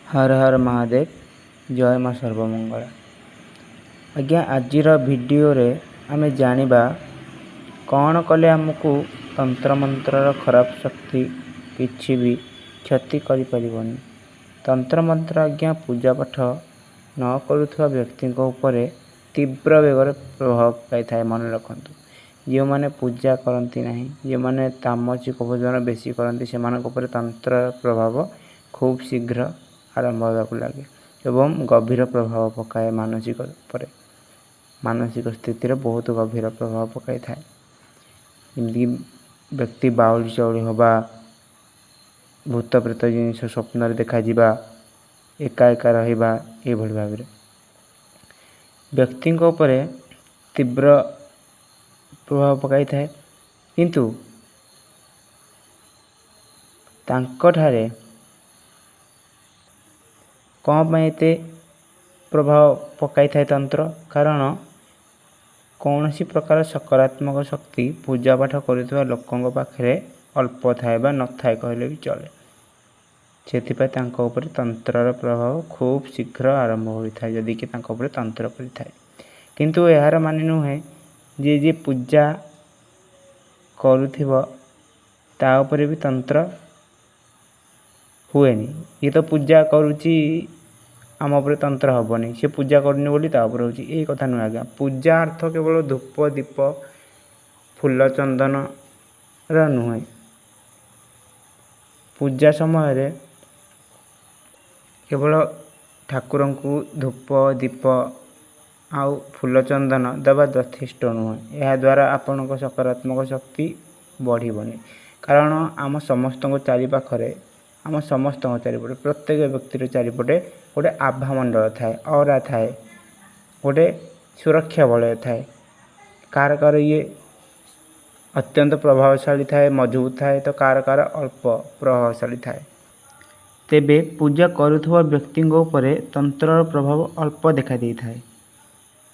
हर हर महादेव जय माँ सर्वमंगला। आज्ञा आजिर वीडियो रे आमे जानिबा कौन कले आमको तंत्र मंत्रर खराब शक्ति किछि भी क्षति करि परिबनी। तंत्र मंत्र आज्ञा पूजा पाठ न करुथुवा व्यक्ति उपरे तीव्र बेगर प्रभाव पाई थाए। मन रखंतु जो माने पूजा करती नहीं, जो माने तामसिक भोजन बेसी करती से तंत्र प्रभाव खूब शीघ्र आरंभ होगा लगे एवं गभीर प्रभाव पकाए। मानसिक पर मानसिक स्थिति बहुत गभीर प्रभाव पकाई थाए। व्यक्ति बाउली चाउली हवा, भूत प्रेत जिनिस स्वप्न देखा जिबा, एका एका रहिबा, ए भली भाव व्यक्ति उपरे तीव्र प्रभाव पकाई थाए। किंतु तांकठारे कौन पाइते प्रभाव पकाई थाए तंत्र, कारण कौन सी प्रकार सकारात्मक शक्ति पूजा पाठ करुवा लोकों पाखे अल्प थाए बा न थाए कहले भी चले। से तंत्र प्रभाव खूब शीघ्र आरंभ होता है जदि कि तंत्र करें। किंतु यार मान नुहे जे जे पूजा करुथिबो ता उपरे भी तंत्र हुएनी। ये तो पूजा करुची आम उपर तंत्र हेनी, से पूजा करनी बोली तापर हो कथा नुह। आज्ञा पूजा अर्थ केवल धूप दीप फूल चंदन नुहे। पूजा समय केवल ठाकुर को धूप दीप आउ फूल चंदन देवा यथेष्ट नुहे। यह द्वारा आपण सकारात्मक शक्ति बढ़नी, कारण आम समस्त चारिपाखे आम समस्त चारिपटे प्रत्येक व्यक्तिर चारिपटे गोटे आभा मंडल थाए, औरा थाए, गोटे सुरक्षा बलय थाए। कार कार ये अत्यंत प्रभावशाली थाए, मजबूत थाए, तो कार कार अल्प प्रभावशाली थाए। तेबे पूजा करुथुवा व्यक्ति उपरे तंत्र प्रभाव अल्प देखा दी थाए।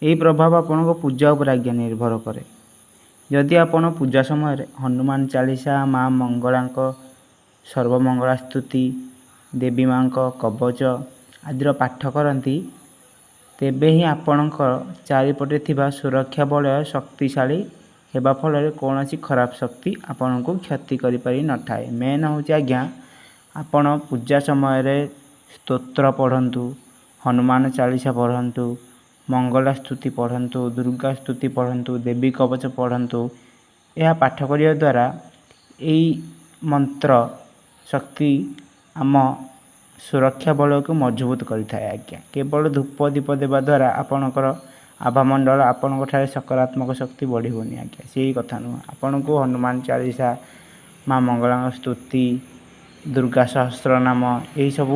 यही प्रभाव आपण को पूजा उपर आज्ञा निर्भर करे। यदि आपण पूजा समय हनुमान चालीसा, माँ मंगला सर्वमंगला स्तुति, देवी माँ कवच आदिर पाठ करती, तेबे ही आपणकर चारिपटे थिबा सुरक्षा बलय शक्तिशाली हेबा फल कौन सी खराब शक्ति आपण को क्षति करि पारि न थाए। मेन हूँ आज्ञा आपण पूजा समय स्तोत्र पढ़ंतु, हनुमान चालीसा पढ़ंतु, मंगला स्तुति पढ़ंतु, दुर्गा स्तुति पढ़ंतु, देवी कवच पढ़ंतु। यह पाठ करिया द्वारा यही मंत्र शक्ति आम सुरक्षा बल को मजबूत करिथाए। आज्ञा केवल धूप दीप देवा द्वारा आपणकर आभामंडल आपण सकारात्मक शक्ति बढ़ोनी। आज्ञा से कथा नुह। आपण को हनुमान चालीसा, माँ मंगला स्तुति, दुर्गा सहस्र नाम यही सब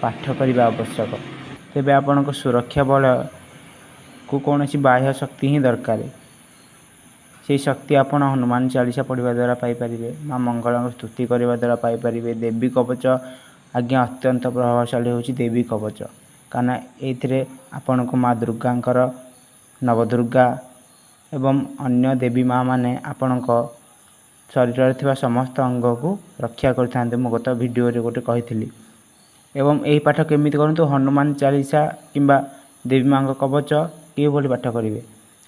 पाठ करने आवश्यक। तेबे आपण को सुरक्षा बल को कौन सी बाह्य शक्ति ही दरकार। से शक्ति आपड़ हनुमान चालीसा पढ़ा द्वारा पाइपर, माँ मंगला स्तुति करने द्वारा पाइपर। देवी कवच आज्ञा अत्यंत प्रभावशाली होची देवी कवच, कारण ये आपण को माँ दुर्गांकर नवदुर्गा एवं अन्य देवी माँ माने आपण शरीर थिबा समस्त अंग को रक्षा करते। मु गत वीडियो रे गोटे कही एवं यही पाठ केमी करूँ हनुमान चालीसा किंबा देवी माँ कवच ये भली पाठ करेंगे।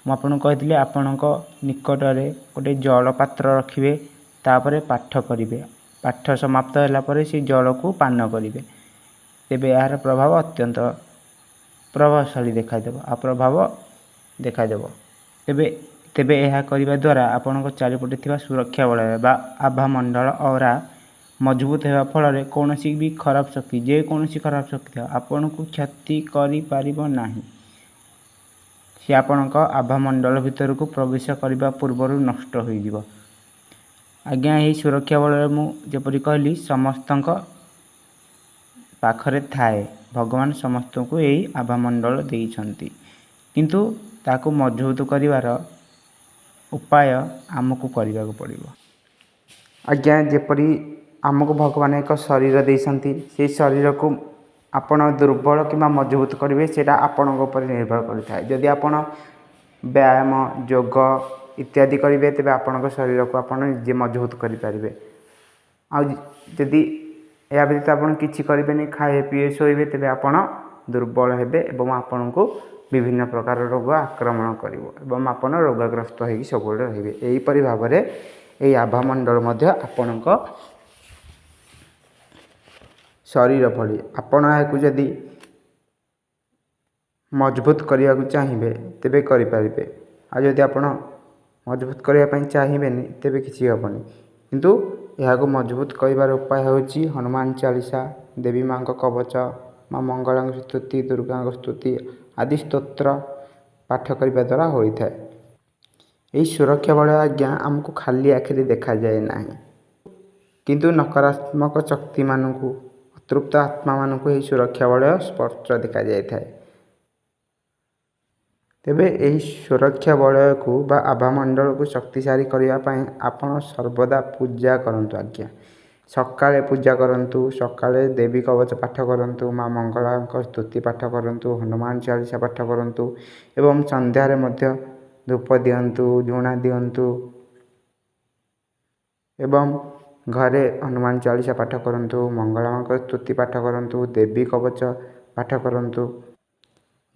मुझे कही आपण निकट में गोटे जल पात्र रखिए, तापर पाठ करेंगे। पाठ समाप्त होगापर से जल को पान करेंगे, तेबे यार प्रभाव अत्यंत प्रभावशाली देखादेव आ प्रभाव देखादेव। तेबे तेबे यह करने द्वारा आपण चारिपटे थिबा सुरक्षा बलय बा आभा मंडल औरा मजबूत होगा फल कौन सी भी खराब शक्ति, जेकोसी खराब शक्ति आपण को क्षति करि पारिबो नाही। सी आपण आभा मंडल भितर को प्रवेश करने पूर्व नष्ट हो जिवो। आज्ञा यही सुरक्षा बल मुझे कहली समस्त पाखरे थाए। भगवान समस्त को यही आभामंडल देइछंती, किंतु ताकू मजबूत करिवार उपाय आमको करने को पड़िबो। आज्ञा जेपरी आमको भगवान एक शरीर देइछंती, से शरीर को आपण दुर्बल कि मजबूत करेंगे सेटा आपण उपर निर्भर करता है। जदि आपण व्यायाम योग इत्यादि करेंगे तेज आपण शरीर को आप निजे मजबूत करें। आदि या व्यतीत आपण किछि करेंगे खाए पीए शोबे तेज आपण दुर्बल हेबे एवं आपको विभिन्न प्रकार रोग आक्रमण कर आपण रोगग्रस्त हो सब रे यहीपरि भाव में यही आभामंडल आपण शरीर भली आपण यदि मजबूत करने को चाहिए तेबे करें आदि आप मजबूत करने चाहिए तेबे किसी हेनी किंतु यह मजबूत कर उपाय हूँ हनुमान चालीसा देवी माँ कवच माँ मंगला स्तुति दुर्गा स्तुति आदि स्तोत्र पाठ करने द्वारा होता है। यही सुरक्षा बल आज्ञा आमको खाली आखिरी देखा जाए ना किंतु नकारात्मक शक्ति मानू अतृप्त आत्मा मानू यही सुरक्षा बल स्पष्ट देखा जाए। तेबे यही सुरक्षा वलय को बा आभामंडल को शक्तिशाली करने आपण सर्वदा पूजा करंतु आज्ञा सकाळे पूजा करंतु सकाळे देवी कवच पाठ करंतु माँ मंगला स्तुति पाठ करंतु हनुमान चालीसा पाठ करंतु एवं संध्यारे मध्य धूप दियंतु झुणा दियंतु एवं घरे हनुमान चालीसा पाठ करंतु मंगला स्तुति पाठ करंतु देवी कवच पाठ करंतु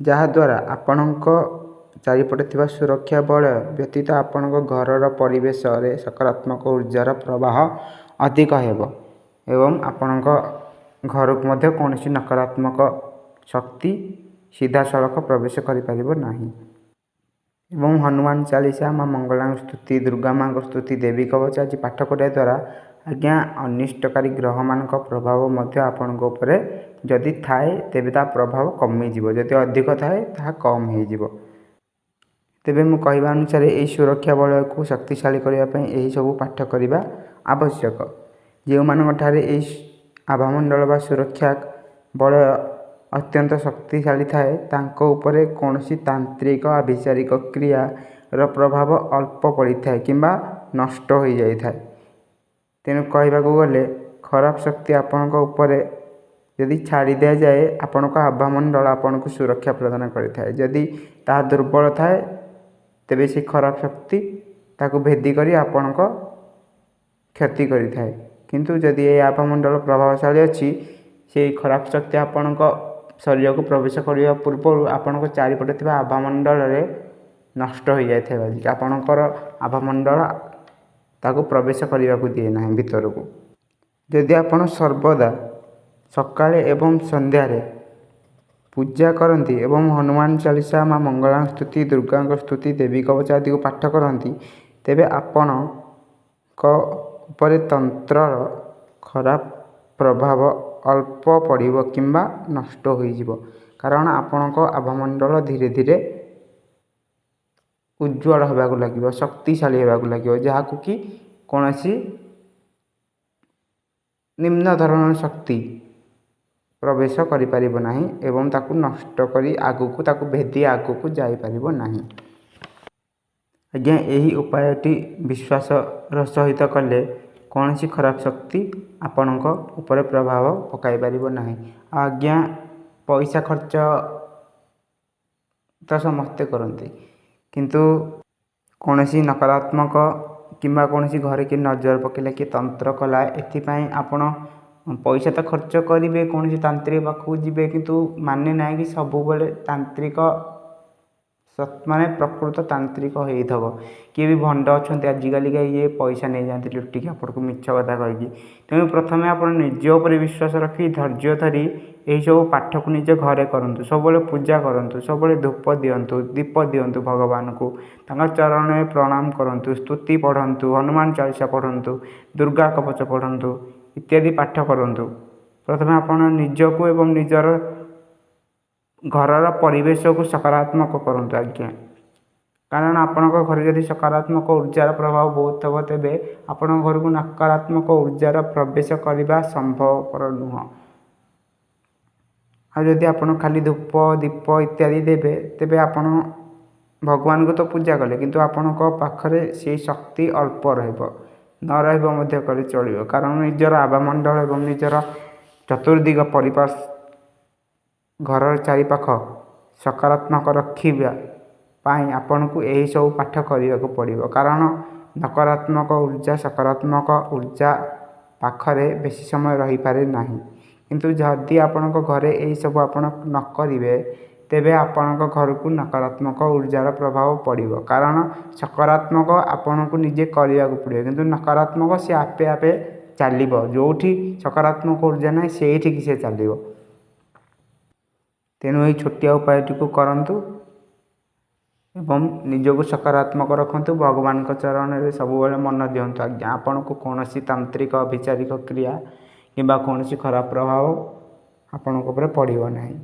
जहाद्वारा आपणक चारिपटे थिबा सुरक्षा बल व्यतीत आपणक घरर परिवेश रे सकारात्मक ऊर्जार प्रवाह अधिक हेब एवं आपणक घर को मध्य कौन नकारात्मक शक्ति सीधा सड़क प्रवेश करिपारिबो नाही। एवं हनुमान चालीसा माँ मंगला स्तुति दुर्गा माँ स्तुति देवी कवच आज पाठ करने द्वारा आज्ञा अनिष्टकारी ग्रह मान प्रभाव मध्य आपण जदि थाए तेबे ता प्रभाव कमी जीवो जदि अधिक थाए ताहा कम हो जीवो। तेबे मु कहवा अनुसार यही सुरक्षा बलय को शक्तिशाली करने यही सब पाठ करने आवश्यक। जो मानठारे आभामंडल बा सुरक्षा बलय अत्यंत शक्तिशाली थाए तांको उपरे कौनसी तांत्रिक आभिचारिक क्रिया र प्रभाव अल्प पड़ी थाए किंबा नष्ट हो जाई थाए। तेणु कहवाक गले खराब शक्ति आपण यदि छाड़ी दिया जाए आपण आभामंडल आपण को सुरक्षा प्रदान करें जदि ता दुर्बल थाए तेबे से खराब शक्ति ताको भेदी करी आपण क्षति करि थाए किंतु जदि ये आभामंडल प्रभावशाली अच्छी से खराब शक्ति आपण शरीर को प्रवेश करने पूर्व आपण चारिपटे थिबा आभामंडल रे नष्ट हो जाए थे आपणकर आभामंडल ताको प्रवेश करने को दिए ना भीतर को। जदि आपण सर्वदा सकाळे एवं संध्यारे पूजा करती एवं हनुमान चालीसा माँ मंगला स्तुति दुर्गा स्तुति देवी कवच आदि को पाठ करती तेबे आपण उपरे तंत्र खराब प्रभाव अल्प पड़िबो किंबा नष्ट हो जिवो कारण आपण आभामंडल धीरे धीरे उज्ज्वल होबाक लगे शक्तिशाली होबाक लगे जहाँ को कि कौनसी निम्न धरण शक्ति प्रवेश करिपारिबो नाही एवं ताकू नष्ट करी आगुकू ताकू भेदी आगुकू जाई पारिबो नाही। आज्ञा यही उपायटी विश्वास सहित कले कौन सी खराब शक्ति आपणक ऊपर प्रभाव पकाई पारिबो नाही। आज्ञा पैसा खर्च तो समस्ते करते किंतु कौन सी नकारात्मक किंबा कौन सी घरे कि नजर पकेला कि तंत्र कला एथिपाई आपण पैसा तो खर्च करेंगे कौन तांत्रिक पाखक जी किंतु माने ना कि सब तांत्रिक माने प्रकृत तांत्रिक होथब किए भी भंड अच्छा आजिकल ये पैसा नहीं जाती लुटिकी आपको मिछ कथा कहीकि तेणु प्रथम आप निज उपर विश्वास रखी धैर्य धरी यही सब पाठ को निज घरे करूँ सब पूजा करूँ सब धूप दिंतु दीप दिंतु भगवान को चरण में प्रणाम करूँ स्तुति पढ़ु हनुमान चालीसा पढ़ु दुर्गा कवच पढ़ु इत्यादि पाठ करूँ। प्रथम आप निजक एवं निजर घरर परिवेश को सकारात्मक करूँ आज्ञा कारण आपण घर जदि सकारात्मक ऊर्जार प्रभाव बहुत हे तेबे आपण घर को नकारात्मक ऊर्जार प्रवेश करने संभवपर नुह। आदि आप खाली धूप दीप इत्यादि देवे तेबे आपण भगवान को तो पूजा कले किंतु आपण पाखरे से शक्ति अल्प न रही चलो कारण निजर आभामंडल एवं निजर चतुर्दिग परिपार्श घर चारिपाख सकारात्मक रखा आपण को यही सब पाठ करने को पड़ो कारण नकारात्मक ऊर्जा सकारात्मक ऊर्जा ପାଖରେ ବେଶୀ ସମୟ ରହିପାରେ ନାହିଁ। କିନ୍ତୁ ଯଦି ଆପଣଙ୍କ ଘରେ ଏହିସବୁ ଆପଣ ନ କରିବେ ତେବେ ଆପଣଙ୍କ ଘରକୁ ନକାରାତ୍ମକ ଊର୍ଜାର ପ୍ରଭାବ ପଡ଼ିବ। କାରଣ ସକାରାତ୍ମକ ଆପଣଙ୍କୁ ନିଜେ କରିବାକୁ ପଡ଼ିବ, କିନ୍ତୁ ନକାରାତ୍ମକ ସେ ଆପେ ଆପେ ଚାଲିବ। ଯେଉଁଠି ସକାରାତ୍ମକ ଊର୍ଜା ନାହିଁ ସେଇଠିକି ସେ ଚାଲିବ। ତେଣୁ ଏହି ଛୋଟିଆ ଉପାୟଟିକୁ କରନ୍ତୁ ଏବଂ ନିଜକୁ ସକାରାତ୍ମକ ରଖନ୍ତୁ। ଭଗବାନଙ୍କ ଚରଣରେ ସବୁବେଳେ ମନ ଦିଅନ୍ତୁ। ଆଜ୍ଞା ଆପଣଙ୍କୁ କୌଣସି ତାନ୍ତ୍ରିକ ଅଭିଚାରିକ କ୍ରିୟା କିମ୍ବା କୌଣସି ଖରାପ ପ୍ରଭାବ ଆପଣଙ୍କ ଉପରେ ପଡ଼ିବ ନାହିଁ।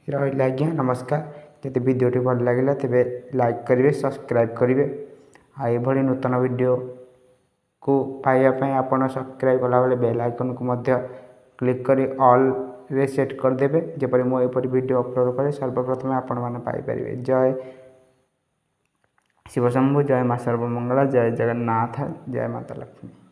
ରହିଲା ଆଜ୍ଞା, ନମସ୍କାର। ଯଦି ଭିଡ଼ିଓଟି ଭଲ ଲାଗିଲା ତେବେ ଲାଇକ୍ କରିବେ, ସବସ୍କ୍ରାଇବ୍ କରିବେ। ଆଉ ଏଭଳି ନୂତନ ଭିଡ଼ିଓକୁ ପାଇବା ପାଇଁ ଆପଣ ସବସ୍କ୍ରାଇବ୍ କଲାବେଳେ ବେଲ୍ ଆଇକନ୍କୁ ମଧ୍ୟ କ୍ଲିକ୍ କରି ଅଲ୍ରେ ସେଟ୍ କରିଦେବେ, ଯେପରି ମୁଁ ଏପରି ଭିଡ଼ିଓ ଅପଲୋଡ଼ କଲେ ସର୍ବପ୍ରଥମେ ଆପଣମାନେ ପାଇପାରିବେ। ଜୟ ଶିବ ଶମ୍ଭୁ, ଜୟ ମା ସର୍ବମଙ୍ଗଳା, ଜୟ ଜଗନ୍ନାଥ, ଜୟ ମାତା ଲକ୍ଷ୍ମୀ।